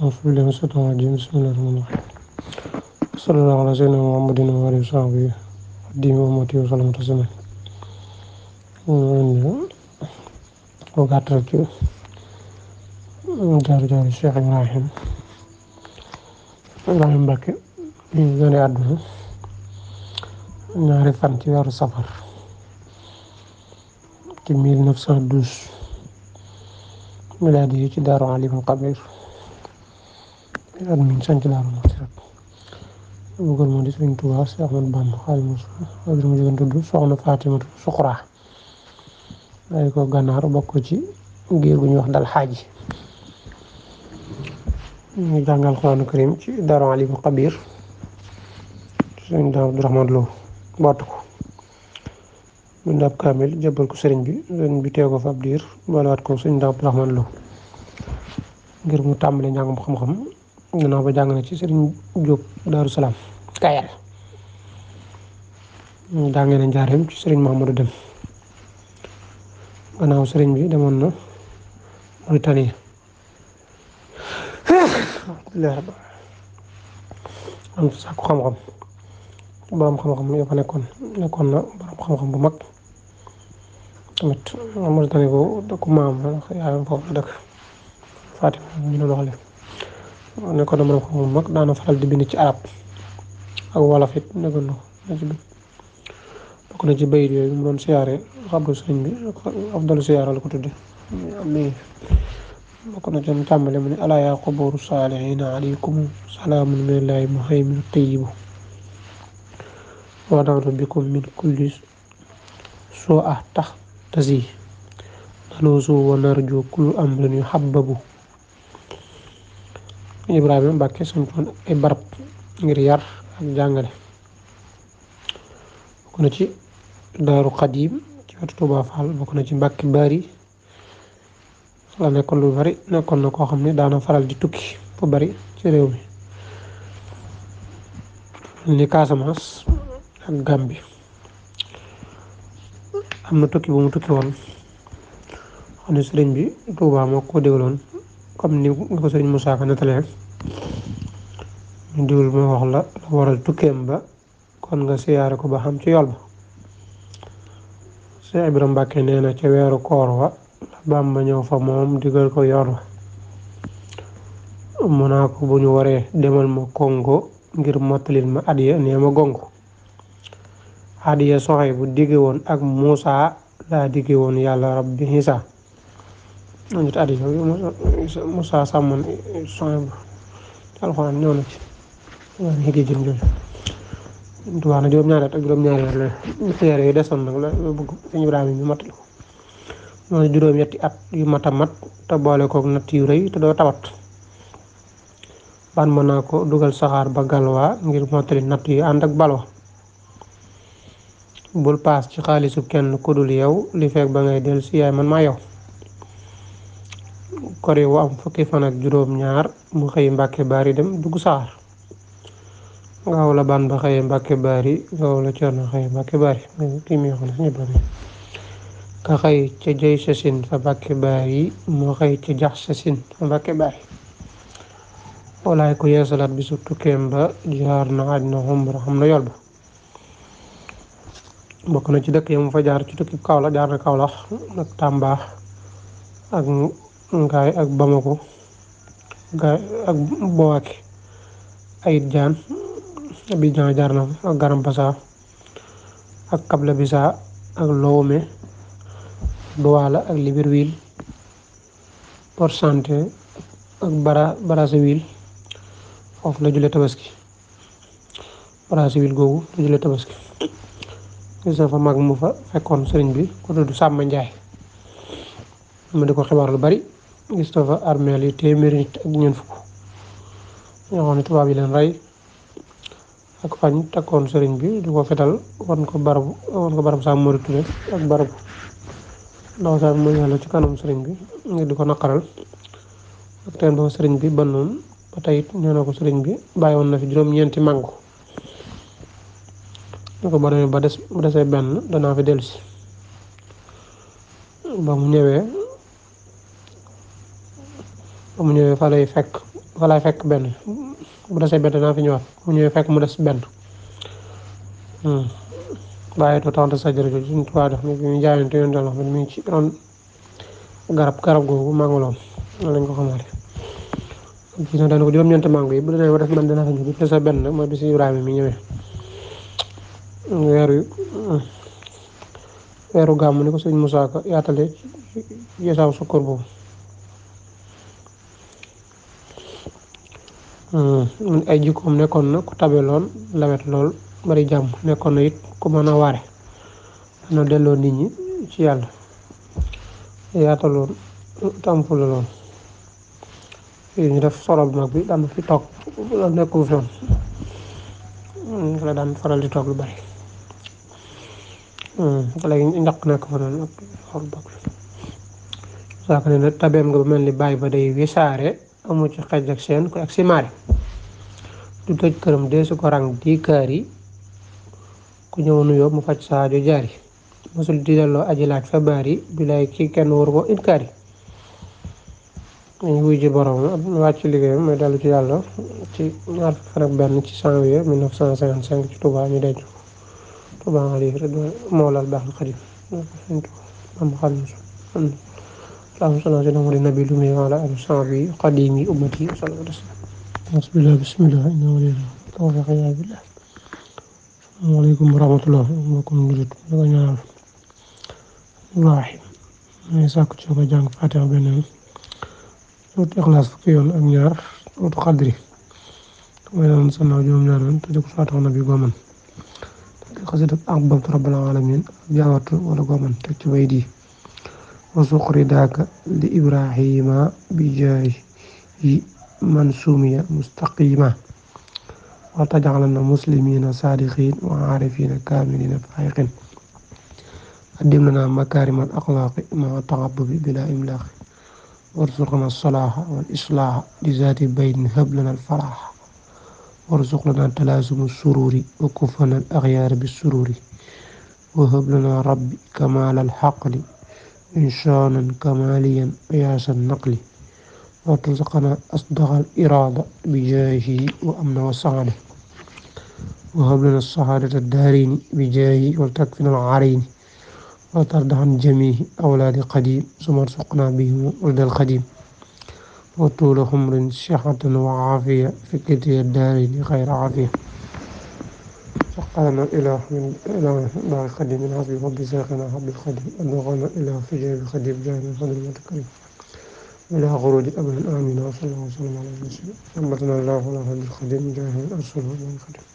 أعوذ بالله من الشيطان الرجيم بسم الله الرحمن الرحيم صلى الله على سيدنا محمد وآله وصحبه الدين وأمته وسلم تسليما وقعت jaar Cheikh Ibrahim Mbacké ñu gëne àdduna ñaari fan ci weeru safar ci 1912 milaadi yi ci Daaru Alimul Xabiir at mi ñu sanc Daaru Muxti rek bëggoon moo di Sëriñ Tuubaa Séex Ahmadu Bamba Xaadimu Rasuul mu jigéen tudd Soxna Faatimatu Suqraa day ko gànnaar bokk ci giir gu ñuy wax dal xaaji ñu jàngal Alxuraanu Karim ci Daaru Alimul Xabiir sëriñ Daam Abdurahmaan Lo bootu ko bind ab kaamil jébbal ko sëriñ bi teew ko fa ab diir boolewaat ko sëriñ Daam Abdurahmaan Lo ngir mu tàmbali njàngum xam-xam gannaaw ba jàng na ci sëriñ Jóob Daaru Salaam Kayal jàngee na njaareem ci sëriñ Mahamadou Dem gannaaw sëriñ bi demoon na Mauritanie am sàkku xam-xam borom xam-xam yoo fa nekkoon na borom xam-xam bu mag tamit Mauritanie boobu dëkku maam la yaayam foofu la dëkk Fatima ñu doon waxale nekkoon na borom xam-xam bu mag daana faral di bind ci arab ak wolof it nekkoon na ci bind bokk na ci bayit yooyu mu doon siyaare xabru sëriñ bi afdalu siyaara la ko tudde am bokk na ci mu tàmbale mu ne alaa yaa qubuuru saalihiina aleykum salaamun minallaahi muhayminu tayyibu wa na'uudu bikum min kulli suu'in taxtazi naluusu wa narju kulla amrin yuhabbabu Ibrahima Mbàkke santoon ay barab ngir yar ak jàngale bokk na ci Daaru Xadiim ci wetu Tuubaa Faal bokk na ci Mbàkke Bari la nekkoon lu bari nekkoon na koo xam ne daana faral di tukki fu bari ci réew mi ni Casamance ak Gambie am na tukki bu mu tukki woon xam ne sëriñ bi Tuubaa moo ko dégloon comme ni ko sëriñ Moussa Ka nettalee ñu digul ma wax la waral tukkeem ba kon nga siyaare ko ba xam ci yool ba Cheikh Ibrahima Mbàkke nee na ca weeru koor wa la Bàmba ñëw fa moom digal ko yoon wa mu naa ko bu ñu waree demal ma Congo ngir mottalil ma adiya nee ma gongo adiya soxay bu digge woon ak Muusa laa digge woon yàlla rabbi Isa nit adiya Muusa sàmmoon soxay bu alxuraan ñëw na ci waaw xigi jëm jooju tubaab na juróom-ñaari at ak juróom-ñaari at la xeer yooyu desoon nag la bëgg sëñ Ibrahima ñu matal ko mooy juróom-ñetti at yu mat a mat te boole kook natt yu rëy te doo tawat ban mën naa ko dugal saxaar ba galwaa ngir mottali natt yu ànd ak balwa bul paas ci xaalisu kenn ku dul yow li fekk ba ngay del si yaay man maa yow kori wu am fukki fan ak juróom-ñaar mu xëy Mbàkke Bari dem dugg saxaar gaaw la ban ba xëyee Mbàkke Bari gaaw la Cerno xëyee Mbàkke Bari kii mi waxoon na ñëpp ka xëy ca jëy sasin fa Mbàkke Bari moo xëy ca jax sasin fa Mbàkke Bari walaay ko yeesalaat bi su tukkeem ba jaar na aj na xumra xam na yool ba bokk na ci dëkk yi mu fa jaar ci tukki Kaolack jaar na Kaolack ak Tamba ak Ngaay ak Bamako Ngaay ak Bouaké Ayit Jaan Abidjan jaar na fa ak Garambassa ak Kabla Bisa ak Lomé Douala ak Libreville Port-Santé ak Brazzaville foofu la julee tabaski Brazzaville googu la julee tabaski gis na fa mag mu fa fekkoon sëriñ bi ku tudd Sàmba Njaay mu di ko xibaar lu bari gis na fa armeel yi téeméeri nit ak ñeent fukk ñoo xam ne tubaab yi leen rey ak fañ takkoon sëriñ bi di ko fetal wan ko barab Sam Mori Touré ak barabu ndaw sax mu yàlla ci kanam sëriñ bi ngir di ko naqaral ak teen ba sëriñ bi bannoon ba tey ñoo na ko sëriñ bi bàyyi woon na fi juróom-ñeenti màngo ñu ko ba demee bu desee benn danaa fi dellusi ba mu ñëwee mu ñëwee fa lay fekk benn bu desee benn naa fi ñëwaat mu ñëwee fekk mu des benn bàyyi to tante sa jërëjëf suñu tubaab def ni bi ñu jaayante yoon dal wax mi ngi ci ron garab googu màngaloon lañ ko xamale gis na dañ ko juróom-ñeenti mango yi bu demee ba def man dana fa ñëw bi desee benn mooy bisi Ibrahima mi ñëwee weeru gàmm ni ko sëñ Moussa Ka yaatale yesaaw sukkur boobu ay jikkoom nekkoon na ku tabe lool lawet lool bari jàmm nekkoon na it ku mën a waare na delloo nit ñi ci yàlla yaataloon tam fu la lool fii ñu def solo bu mag bi daan fi toog loolu nekkul fi woon la daan faral di toog lu bari léegi njaq nekk fa noonu ak xool bokk saa ko ne nag tabeem nga ba mel ni bàyyi ba day wisaare amu ci xej ak seen ko ak si maari du tëj këram dee su ko rang di kaar yi ku ñëw nuyoo mu faj saajo jaari mosul di delloo aji laaj fa baari bilaay ci kenn waru ko inkaar yi dañu wuy ji borom wàcc liggéeyam mooy dellu ci yàlla ci ñaar fukki fan ak benn ci janvier 1955 ci Touba ñu denc ko Touba nga lii rek moolal baax na xadim am xadim اللهم صل على النبي الأمي وعلى آله وصحبه قديمي أمتي صلى الله عليه وسلم بسم الله إنه ولي الله توفيق يا بالله السلام عليكم ورحمة الله وبركاته واحد ما يساك تشوف جانك فاتح بينهم صوت إخلاص فكيون أميار صوت قدري ويلا نصنع جوم نارون تجوك فاتح النبي قومن قصيدة أقبض رب العالمين جاوت ولا قومن تكتبيدي وسخر ذاك لإبراهيم بجاه من سمي مستقيما وتجعلنا مسلمين صادقين وعارفين كاملين فائقين قدم لنا مكارم الأخلاق مع التعبد بلا إملاق وارزقنا الصلاح والإصلاح لذات بين هب لنا الفلاح وارزق لنا تلازم السرور وكفنا الأغيار بالسرور وهب لنا ربي كمال الحقل إنسانا كماليا قياس النقل وترزقنا أصدق الإرادة بجاهه وأمن وسعاده وهب لنا السعادة الدارين بجاهه وتكفنا العارين وترد عن جميع أولاد قديم ثم ارزقنا بهم ولد القديم وطول عمر صحة وعافية في كلتا الدارين خير عافية سقانا الإله من دار القديم من حسب فضل شيخنا حب القديم أدعونا إلى فجاه القديم جاه من فضل المتكرم إلى خروج أبدا آمين وصلى الله وسلم على المسلم أمتنا الله ولا حب القديم جاه من أرسله من القديم